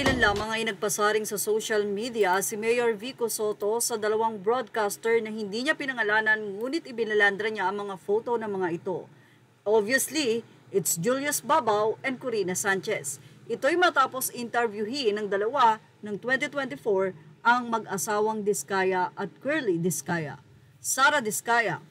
Kamakailan lamang ay nagpasaring sa social media si Mayor Vico Soto sa dalawang broadcaster na hindi niya pinangalanan ngunit ibinalandra niya ang mga photo ng mga ito. Obviously, it's Julius Babaw and Corina Sanchez. Ito'y matapos interviewin ng dalawa ng 2024 ang mag-asawang Diskaya at Curly Diskaya. Sara Diskaya.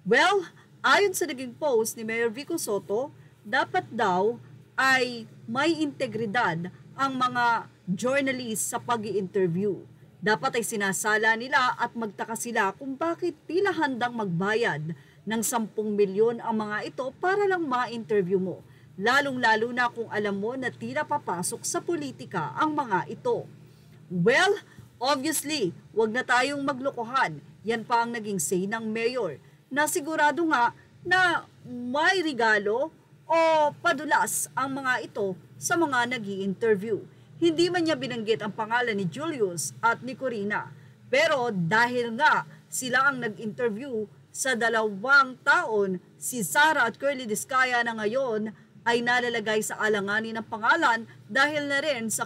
Well, ayon sa naging post ni Mayor Vico Soto, dapat daw ay may integridad ang mga journalist sa pag-i-interview. Dapat ay sinasala nila at magtaka sila kung bakit tila handang magbayad ng 10 milyon ang mga ito para lang ma-interview mo. Lalong-lalo na kung alam mo na tila papasok sa politika ang mga ito. Well, obviously, wag na tayong maglokohan. Yan pa ang naging say ng mayor na sigurado nga na may regalo o padulas ang mga ito sa mga nag-i-interview. Hindi man niya binanggit ang pangalan ni Julius at ni Corina. Pero dahil nga sila ang nag-interview sa 2 taon, si Sara at Curly Diskaya na ngayon ay nalalagay sa alanganin ng pangalan dahil na rin sa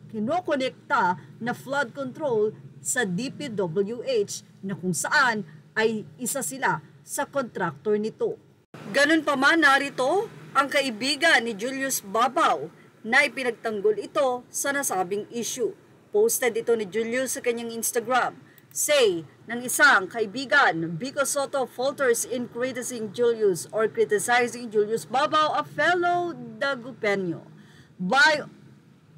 kinukonekta na flood control sa DPWH na kung saan ay isa sila sa kontraktor nito. Ganun pa man, narito ang kaibigan ni Julius Babaw na ipinagtanggol ito sa nasabing issue. Posted ito ni Julius sa kanyang Instagram. Say ng isang kaibigan, Vico Soto falters in criticizing Julius or criticizing Julius Babaw, a fellow Dagupeño. By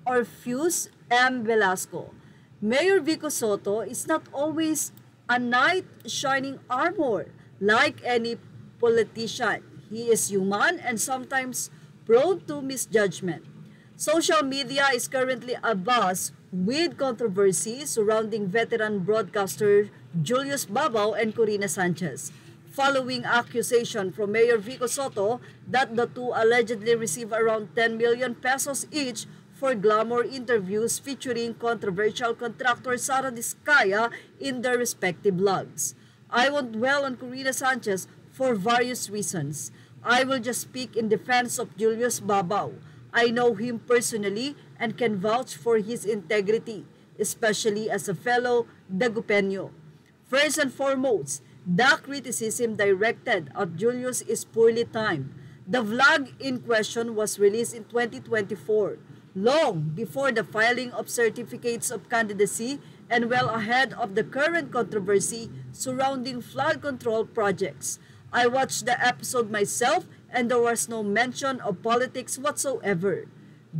Orpheus M. Velasco. Mayor Vico Soto is not always a knight shining armor like any politician. He is human and sometimes prone to misjudgment. Social media is currently abuzz with controversy surrounding veteran broadcaster Julius Babaw and Corina Sanchez, following accusation from Mayor Vico Soto that the two allegedly received around 10 million pesos each for glamour interviews featuring controversial contractor Sara Diskaya in their respective blogs. I won't dwell on Corina Sanchez for various reasons. I will just speak in defense of Julius Babaw. I know him personally and can vouch for his integrity, especially as a fellow Dagupeño. First and foremost, the criticism directed at Julius is poorly timed. The vlog in question was released in 2024, long before the filing of certificates of candidacy and well ahead of the current controversy surrounding flood control projects. I watched the episode myself and there was no mention of politics whatsoever.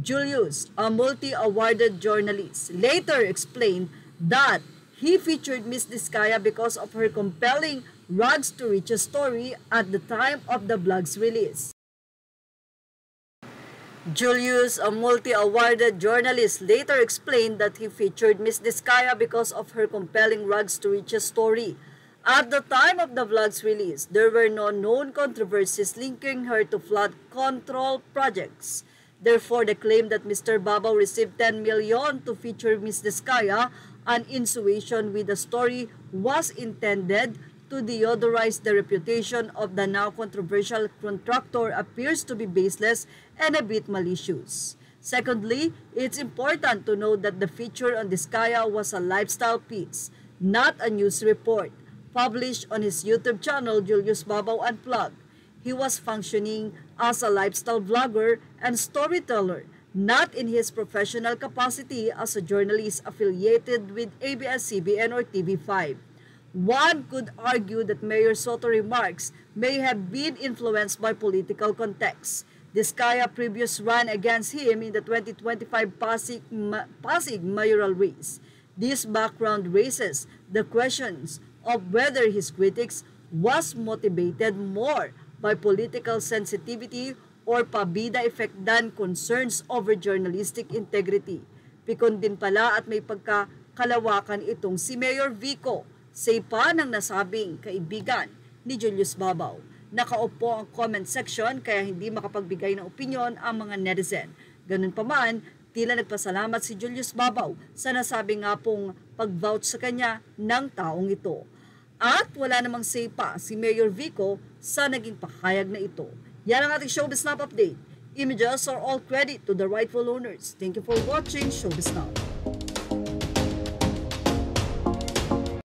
Julius, a multi-awarded journalist, later explained that he featured Miss Diskaya because of her compelling rags to riches story at the time of the blog's release. Julius, a multi-awarded journalist, later explained that he featured Miss Diskaya because of her compelling rags to riches story. At the time of the vlog's release, there were no known controversies linking her to flood control projects. Therefore, the claim that Mr. Babaw received 10 million to feature Miss Diskaya, an insinuation with the story, was intended to deodorize the reputation of the now controversial contractor appears to be baseless and a bit malicious. Secondly, it's important to note that the feature on Diskaya was a lifestyle piece, not a news report, published on his YouTube channel, Julius Babaw Unplugged. He was functioning as a lifestyle vlogger and storyteller, not in his professional capacity as a journalist affiliated with ABS-CBN or TV5. One could argue that Mayor Soto's remarks may have been influenced by political context. Diskaya previous ran against him in the 2025 Pasig mayoral race. This background raises the questions of whether his critics was motivated more by political sensitivity or pabida effect than concerns over journalistic integrity. Pikon din pala at may pagkakalawakan itong si Mayor Vico, say pa ng nasabing kaibigan ni Julius Babaw. Nakaupo ang comment section kaya hindi makapagbigay ng opinyon ang mga netizen. Ganun pa man, tila nagpasalamat si Julius Babaw sa nasabi nga pong pag-vouch sa kanya ng taong ito. At wala namang say pa si Mayor Vico sa naging pakayag na ito. Yan ang ating Showbiz Snap Update. images are all credit to the rightful owners. Thank you for watching Showbiz Now.